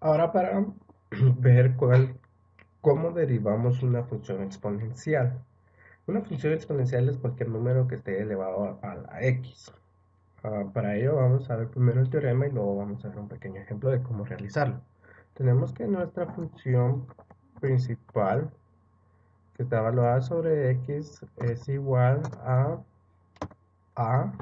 Ahora para ver cómo derivamos una función exponencial. Una función exponencial es cualquier número que esté elevado a la x. Para ello vamos a ver primero el teorema y luego vamos a ver un pequeño ejemplo de cómo realizarlo. Tenemos que nuestra función principal, que está evaluada sobre x, es igual a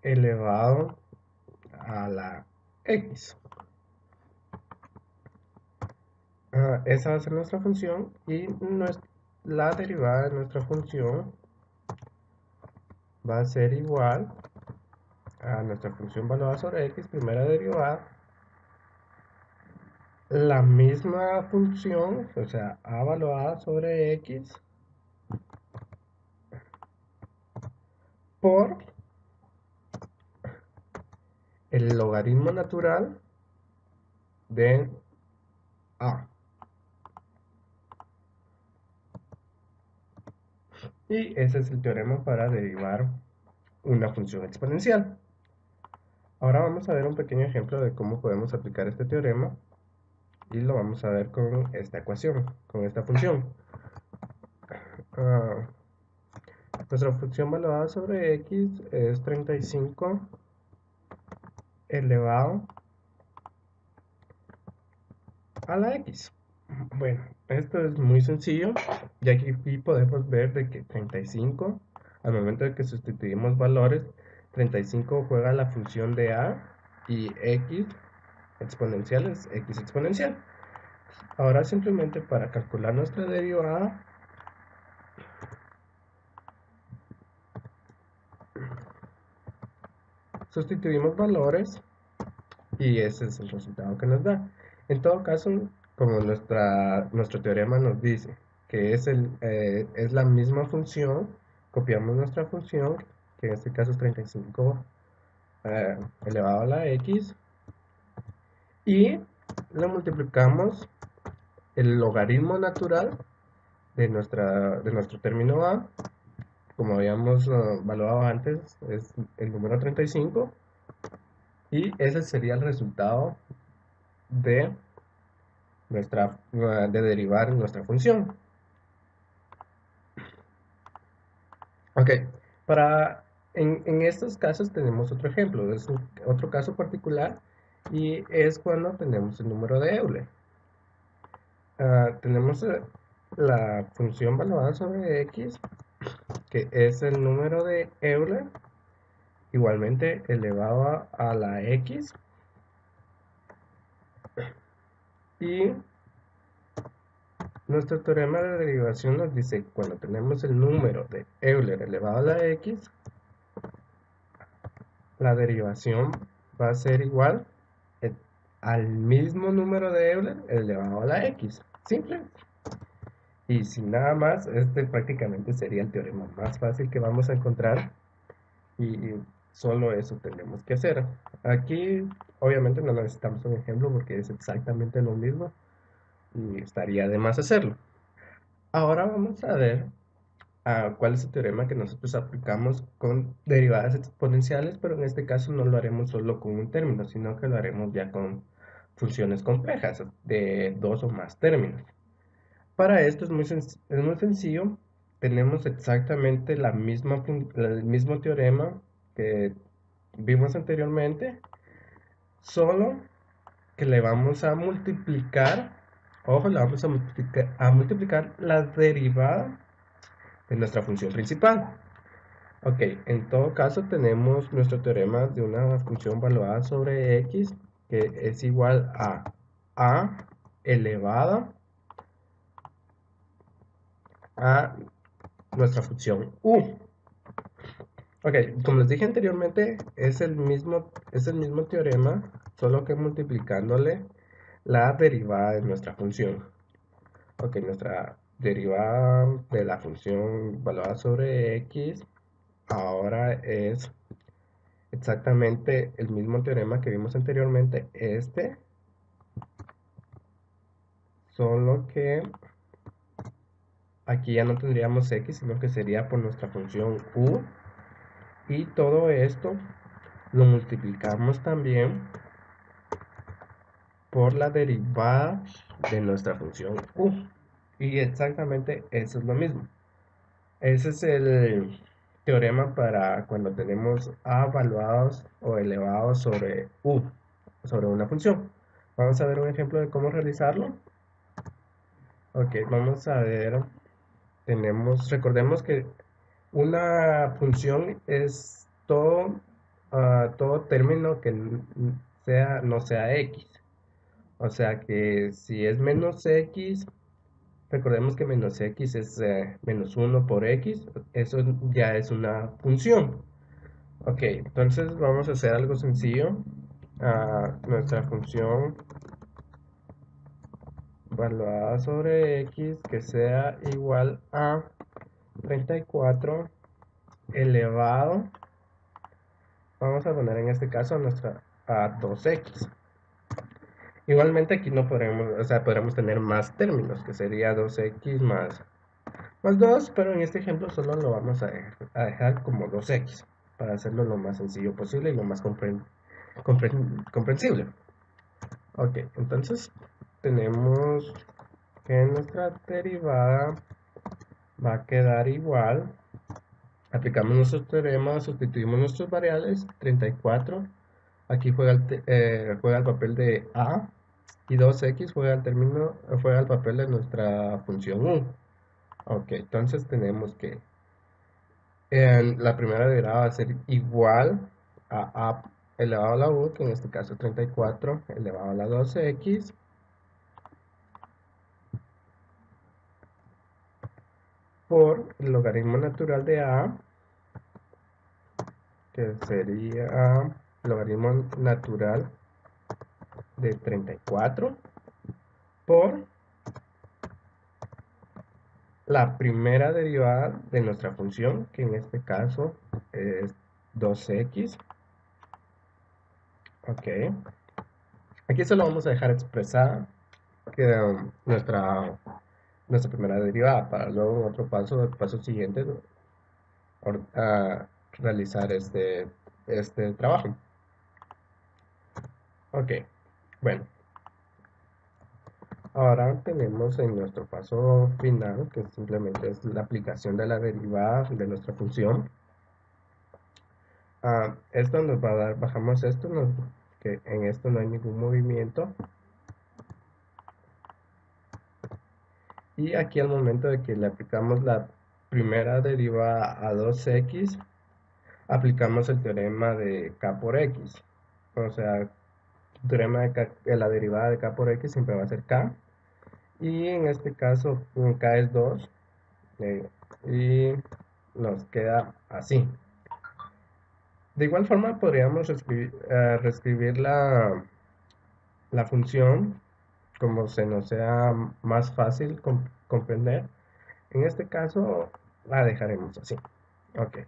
elevado a la x. Esa va a ser nuestra función y la derivada de nuestra función va a ser igual a nuestra función evaluada sobre x, primera derivada, la misma función, o sea, a evaluada sobre x por el logaritmo natural de a. Y ese es el teorema para derivar una función exponencial. Ahora vamos a ver un pequeño ejemplo de cómo podemos aplicar este teorema y lo vamos a ver con esta ecuación, con esta función. Nuestra función evaluada sobre x es 35 elevado a la x. Bueno, esto es muy sencillo, ya que aquí podemos ver de que 35, al momento de que sustituimos valores, 35 juega la función de a y x exponencial es x exponencial. Ahora simplemente para calcular nuestra derivada, sustituimos valores y ese es el resultado que nos da. En todo caso, como nuestro teorema nos dice que es la misma función, copiamos nuestra función, que en este caso es 35 elevado a la x, y lo multiplicamos el logaritmo natural de nuestro término a, como habíamos evaluado antes, es el número 35, y ese sería el resultado de de derivar nuestra función. Ok, en estos casos tenemos otro ejemplo, es otro caso particular y es cuando tenemos el número de Euler. Tenemos la función evaluada sobre x, que es el número de Euler, igualmente elevado a la x, y nuestro teorema de derivación nos dice que cuando tenemos el número de Euler elevado a la x, la derivación va a ser igual al mismo número de Euler elevado a la x. Simple. Y sin nada más, este prácticamente sería el teorema más fácil que vamos a encontrar. Y solo eso tenemos que hacer. Aquí, obviamente, no necesitamos un ejemplo porque es exactamente lo mismo. Y estaría de más hacerlo. Ahora vamos a ver cuál es el teorema que nosotros aplicamos con derivadas exponenciales, pero en este caso no lo haremos solo con un término, sino que lo haremos ya con funciones complejas de dos o más términos. Para esto es muy sencillo, tenemos exactamente el mismo teorema que vimos anteriormente, solo que le vamos a multiplicar, ojo, le vamos a multiplicar la derivada de nuestra función principal. Ok, en todo caso tenemos nuestro teorema de una función evaluada sobre x que es igual a elevada a nuestra función u. Ok, como les dije anteriormente, es el mismo teorema, solo que multiplicándole la derivada de nuestra función. Ok, nuestra derivada de la función evaluada sobre x ahora es exactamente el mismo teorema que vimos anteriormente, solo que aquí ya no tendríamos x, sino que sería por nuestra función u, y todo esto lo multiplicamos también por la derivada de nuestra función u. Y exactamente eso es lo mismo. Ese es el teorema para cuando tenemos a evaluados o elevados sobre u, sobre una función. Vamos a ver un ejemplo de cómo realizarlo. Ok, vamos a ver. Recordemos que una función es todo término que no sea x. O sea que si es menos x, recordemos que menos x es menos 1 por x, eso ya es una función. Ok, entonces vamos a hacer algo sencillo. Nuestra función evaluada sobre x que sea igual a 34 elevado, vamos a poner en este caso a 2x. Igualmente aquí no podremos, o sea, podremos tener más términos, que sería 2x más 2, pero en este ejemplo solo lo vamos a dejar como 2x, para hacerlo lo más sencillo posible y lo más comprensible. Ok, entonces tenemos que nuestra derivada va a quedar igual. Aplicamos nuestro teorema, sustituimos nuestras variables, 34. Aquí juega el papel de a, y 2x juega el papel de nuestra función u. Ok, entonces tenemos que la primera derivada va a ser igual a elevado a la u, que en este caso es 34 elevado a la 12x, por el logaritmo natural de a, que sería el logaritmo natural de 34, por la primera derivada de nuestra función, que en este caso es 2x. Ok. Aquí solo vamos a dejar expresada que, nuestra primera derivada, para luego en otro paso, el paso siguiente, realizar este trabajo. Ok, bueno. Ahora tenemos en nuestro paso final, que simplemente es la aplicación de la derivada de nuestra función. Esto nos va a dar, bajamos esto, que en esto no hay ningún movimiento. Y aquí al momento de que le aplicamos la primera derivada a 2x, aplicamos el teorema de k por x. O sea, el teorema de la derivada de k por x siempre va a ser k. Y en este caso, k es 2. Y nos queda así. De igual forma podríamos reescribir la función como se nos sea más fácil comprender. En este caso la dejaremos así. Ok.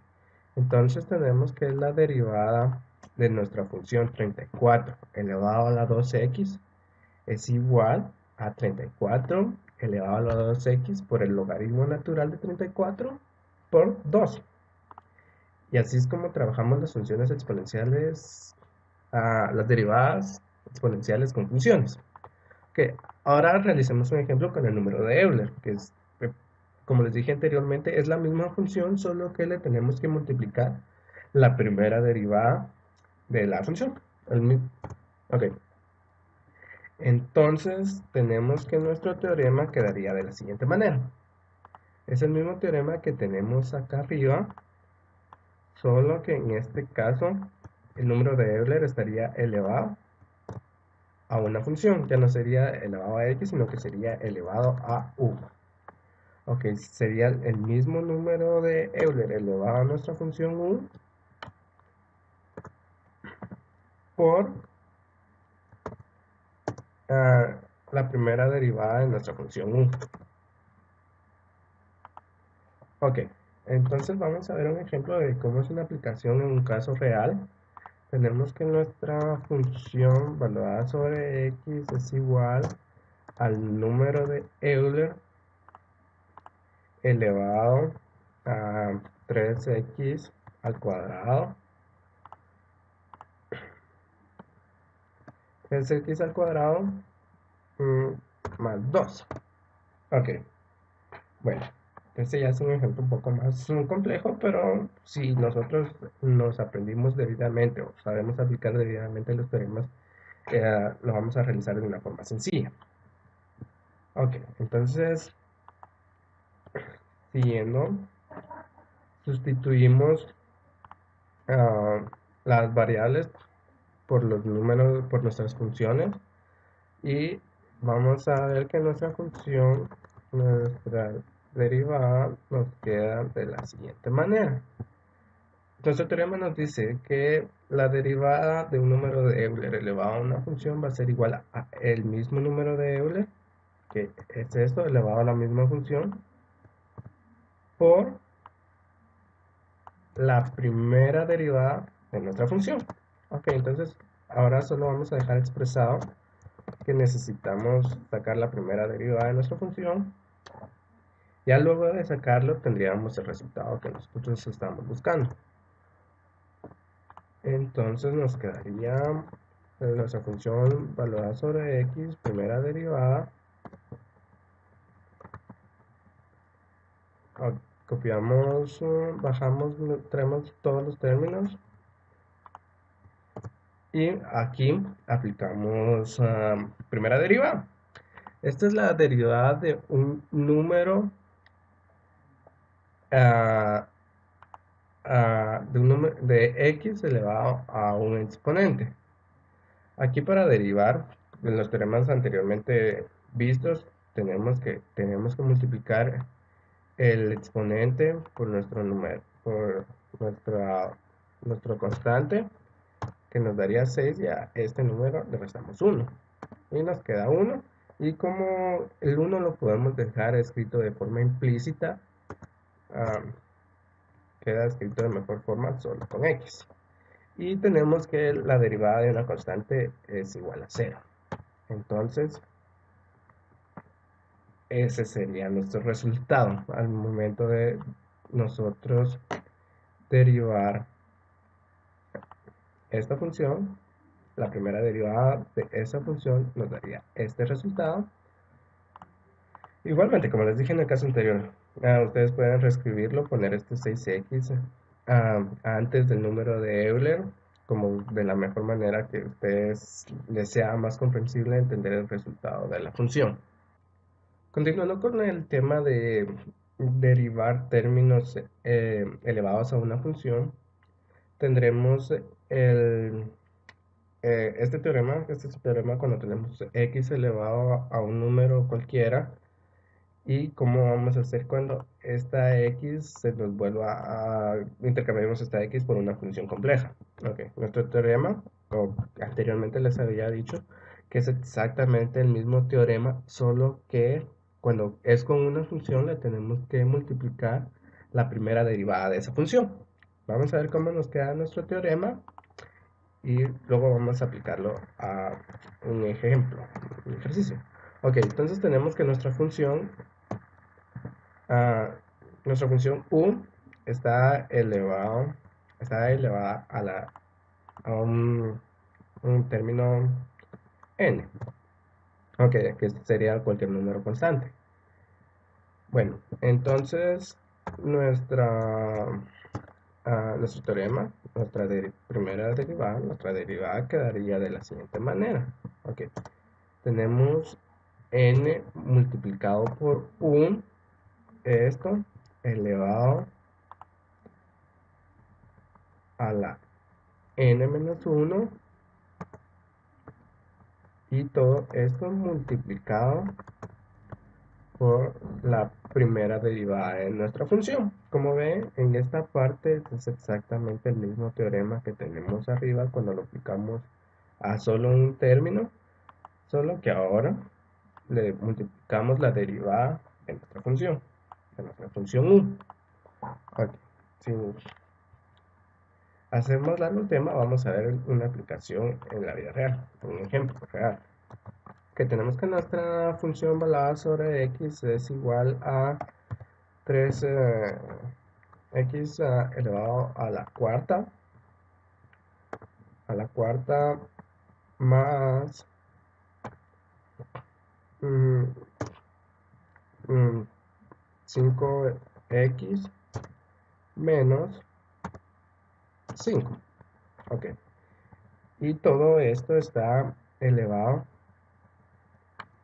Entonces tenemos que la derivada de nuestra función 34 elevado a la 2x es igual a 34 elevado a la 2x por el logaritmo natural de 34 por 2. Y así es como trabajamos las funciones exponenciales, las derivadas exponenciales con funciones. Ok, ahora realicemos un ejemplo con el número de Euler, que es, como les dije anteriormente, es la misma función, solo que le tenemos que multiplicar la primera derivada de la función. Ok, entonces tenemos que nuestro teorema quedaría de la siguiente manera. Es el mismo teorema que tenemos acá arriba, solo que en este caso el número de Euler estaría elevado a una función, ya no sería elevado a x, sino que sería elevado a u. Ok, sería el mismo número de Euler elevado a nuestra función u por la primera derivada de nuestra función u. Ok, entonces vamos a ver un ejemplo de cómo es una aplicación en un caso real. Tenemos que nuestra función evaluada sobre x es igual al número de Euler elevado a 3x al cuadrado es x al cuadrado más 2. Ok, bueno, este ya es un ejemplo un poco más complejo, pero si nosotros nos aprendimos debidamente o sabemos aplicar debidamente los teoremas, lo vamos a realizar de una forma sencilla. Ok, entonces, siguiendo, sustituimos las variables por los números, por nuestras funciones, y vamos a ver que nuestra función, nuestra derivada, nos queda de la siguiente manera. Nuestro teorema nos dice que la derivada de un número de Euler elevado a una función va a ser igual a el mismo número de Euler, que es esto, elevado a la misma función, por la primera derivada de nuestra función. Ok, entonces ahora solo vamos a dejar expresado que necesitamos sacar la primera derivada de nuestra función. Ya luego de sacarlo tendríamos el resultado que nosotros estamos buscando. Entonces nos quedaría nuestra función valorada sobre x, primera derivada. Copiamos, bajamos, traemos todos los términos. Y aquí aplicamos primera derivada. Esta es la derivada de un número de x elevado a un exponente. Aquí para derivar, en los teoremas anteriormente vistos, tenemos que multiplicar el exponente por nuestro número, por nuestro constante, que nos daría 6, y a este número le restamos 1. Y nos queda 1. Y como el 1 lo podemos dejar escrito de forma implícita, queda escrito de mejor forma solo con x. Y tenemos que la derivada de una constante es igual a 0. Entonces, ese sería nuestro resultado al momento de nosotros derivar esta función. La primera derivada de esa función nos daría este resultado. Igualmente, como les dije en el caso anterior, ustedes pueden reescribirlo, poner este 6x antes del número de Euler, como de la mejor manera que a ustedes les sea más comprensible entender el resultado de la función. Continuando con el tema de derivar términos elevados a una función, tendremos este teorema cuando tenemos x elevado a un número cualquiera. Y cómo vamos a hacer cuando esta x se nos vuelva intercambiemos esta x por una función compleja. Ok, nuestro teorema, como anteriormente les había dicho, que es exactamente el mismo teorema, solo que cuando es con una función le tenemos que multiplicar la primera derivada de esa función. Vamos a ver cómo nos queda nuestro teorema y luego vamos a aplicarlo a un ejemplo, un ejercicio. Ok, entonces tenemos que nuestra función u está elevada a un término n. Ok, que sería cualquier número constante. Bueno, entonces nuestro teorema, primera derivada, nuestra derivada quedaría de la siguiente manera. Ok, tenemos n multiplicado por 1, esto elevado a la n-1, y todo esto multiplicado por la primera derivada de nuestra función. Como ven, en esta parte es exactamente el mismo teorema que tenemos arriba cuando lo aplicamos a solo un término, solo que ahora le multiplicamos la derivada de nuestra función u. Okay. Si hacemos largo el tema, vamos a ver una aplicación en la vida real, un ejemplo real. Que tenemos que nuestra función valorada sobre x es igual a 3 x elevado a la cuarta más 5x menos 5. Ok. Y todo esto está elevado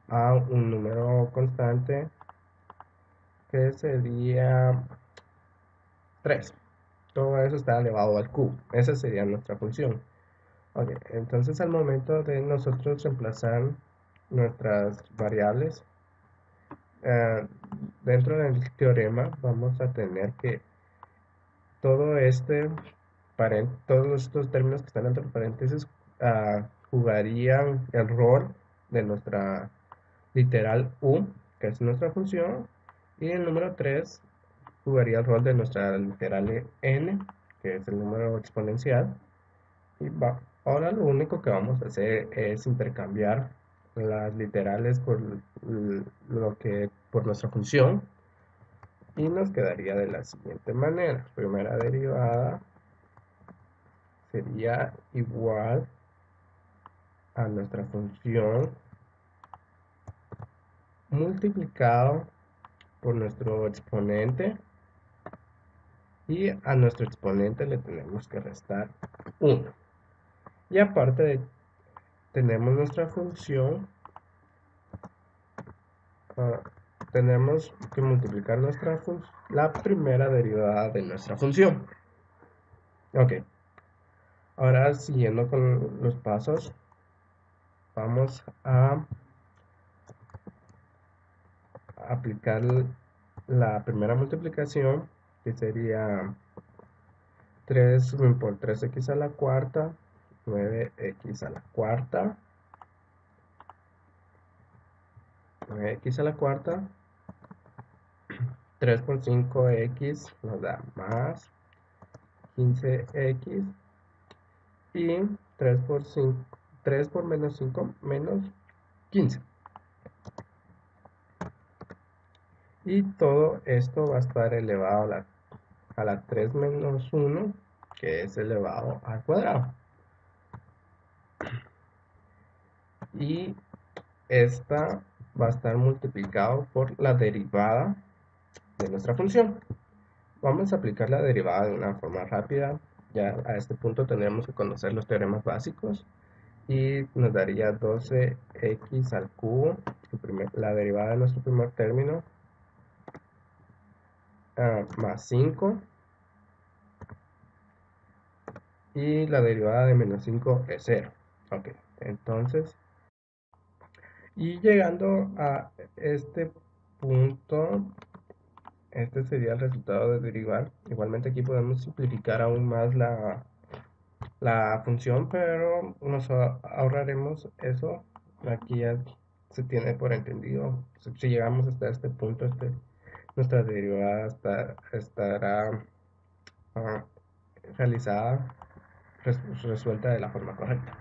a un número constante que sería 3. Todo eso está elevado al cubo. Esa sería nuestra función. Ok, entonces al momento de nosotros reemplazar nuestras variables, dentro del teorema vamos a tener que todos estos términos que están entre paréntesis jugarían el rol de nuestra literal u, que es nuestra función, y el número 3 jugaría el rol de nuestra literal n, que es el número exponencial. Y ahora lo único que vamos a hacer es intercambiar las literales por nuestra función, y nos quedaría de la siguiente manera. Primera derivada sería igual a nuestra función multiplicado por nuestro exponente, y a nuestro exponente le tenemos que restar 1. Y aparte tenemos nuestra función, tenemos que multiplicar la primera derivada de nuestra función. Ok. Ahora, siguiendo con los pasos, vamos a aplicar la primera multiplicación, que sería 3 por 3x a la cuarta, 9x a la cuarta, 9x a la cuarta, 3 por 5x nos da más 15x, y 3 por menos 5 menos 15. Y todo esto va a estar elevado a la 3 menos 1, que es elevado al cuadrado. Y esta va a estar multiplicado por la derivada de nuestra función. Vamos a aplicar la derivada de una forma rápida. Ya a este punto tendremos que conocer los teoremas básicos. Y nos daría 12x al cubo, la derivada de nuestro primer término, más 5. Y la derivada de menos 5 es 0. Ok, entonces, y llegando a este punto, este sería el resultado de derivar. Igualmente aquí podemos simplificar aún más la función, pero nos ahorraremos eso. Aquí ya se tiene por entendido. Si llegamos hasta este punto, nuestra derivada estará realizada, resuelta de la forma correcta.